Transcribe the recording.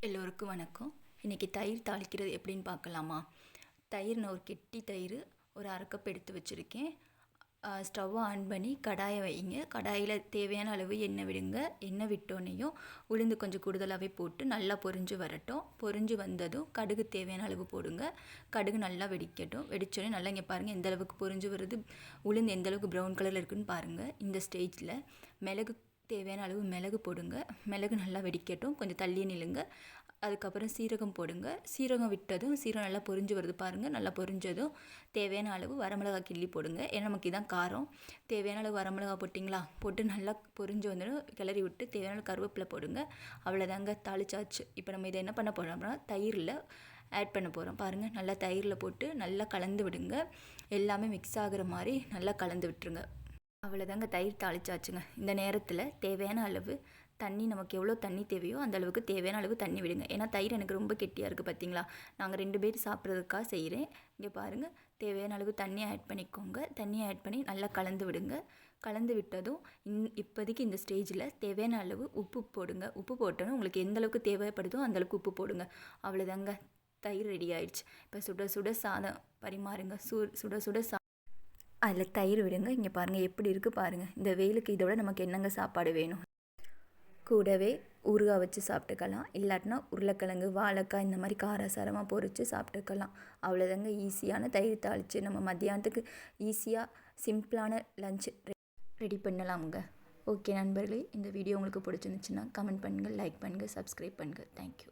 எல்லோருக்கும் வணக்கம். இன்றைக்கி தயிர் தாளிக்கிறது எப்படின்னு பார்க்கலாமா? தயிர் நான் ஒரு கெட்டி தயிர் ஒரு 1/2 கப் எடுத்து வச்சுருக்கேன். ஸ்டவ்வை ஆன் பண்ணி கடாயை வைங்க. கடாயில் தேவையான அளவு எண்ணெய் விடுங்க. எண்ணெய் விட்டோன்னையும் உளுந்து கொஞ்சம் கூடுதலாகவே போட்டு நல்லா பொரிஞ்சு வரட்டும். பொரிஞ்சு வந்ததும் கடுகு தேவையான அளவு போடுங்க. கடுகு நல்லா வெடிக்கட்டும். வெடித்தோடனே நல்லா இங்கே பாருங்கள் எந்த அளவுக்கு பொரிஞ்சு வருது, உளுந்து எந்த அளவுக்கு ப்ரௌன் கலரில் இருக்குதுன்னு பாருங்கள். இந்த ஸ்டேஜில் மிளகு தேவையான அளவு மிளகு போடுங்க. மிளகு நல்லா வெடிக்கட்டும், கொஞ்சம் தள்ளியே நில்லுங்க. அதுக்கப்புறம் சீரகம் போடுங்க. சீரகம் விட்டதும் சீரகம் நல்லா பொரிஞ்சு வருது பாருங்கள். நல்லா பொரிஞ்சதும் தேவையான அளவு வரமிளகா கிள்ளி போடுங்க. ஏன்னா நமக்கு இதான் காரம். தேவையான அளவு வரமிளகா போட்டிங்களா, போட்டு நல்லா பொரிஞ்சு வந்துடும். கிளறி விட்டு தேவையான அளவு கருவேப்பிலை போடுங்க. அவ்வளோதாங்க, தாளிச்சாச்சு. இப்போ நம்ம இதை என்ன பண்ண போகிறோம் அப்படின்னா தயிரில் ஆட் பண்ண போகிறோம். பாருங்கள், நல்லா தயிரில் போட்டு நல்லா கலந்து விடுங்க. எல்லாமே மிக்ஸ் ஆகிற மாதிரி நல்லா கலந்து விட்டுருங்க. அவ்வளோதாங்க, தயிர் தாளிச்சாச்சுங்க. இந்த நேரத்தில் தேவையான அளவு தண்ணி, நமக்கு எவ்வளோ தண்ணி தேவையோ அந்த அளவுக்கு தேவையான அளவு தண்ணி விடுங்க. ஏன்னா தயிர் எனக்கு ரொம்ப கெட்டியாக இருக்குது பார்த்தீங்களா. நாங்கள் 2 பேர் சாப்பிட்றதுக்காக செய்கிறேன். இங்கே பாருங்கள், தேவையான அளவு தண்ணி ஆட் பண்ணிக்கோங்க. தண்ணியை ஆட் பண்ணி நல்லா கலந்து விடுங்க. கலந்து விட்டதும் இப்போதைக்கு இந்த ஸ்டேஜில் தேவையான அளவு உப்பு போடுங்க. உப்பு போட்டோன்னா உங்களுக்கு எந்த அளவுக்கு தேவைப்படுதோ அந்தளவுக்கு உப்பு போடுங்க. அவ்வளோதாங்க, தயிர் ரெடி ஆயிடுச்சு. இப்போ சுட சுட சாதம் பரிமாறுங்க. சுட சுட அதில் தயிர் விடுங்க. இங்கே பாருங்கள் எப்படி இருக்குது பாருங்கள். இந்த வெயிலுக்கு இதோட நமக்கு என்னங்க சாப்பாடு வேணும்? கூடவே ஊறுகாய் வச்சு சாப்பிட்டுக்கலாம். இல்லாட்டினா உருளைக்கிழங்கு, வாழைக்காய் இந்த மாதிரி காரசாரமாக பொரித்து சாப்பிட்டுக்கலாம். அவ்வளோதாங்க, ஈஸியான தயிர் தாளித்து நம்ம மத்தியானத்துக்கு ஈஸியாக சிம்பிளான லஞ்ச் ரெடி பண்ணலாமுங்க. ஓகே நண்பர்களே, இந்த வீடியோ உங்களுக்கு பிடிச்சிருந்துச்சுன்னா கமெண்ட் பண்ணுங்கள், லைக் பண்ணுங்கள், சப்ஸ்கிரைப் பண்ணுங்கள். தேங்க்யூ.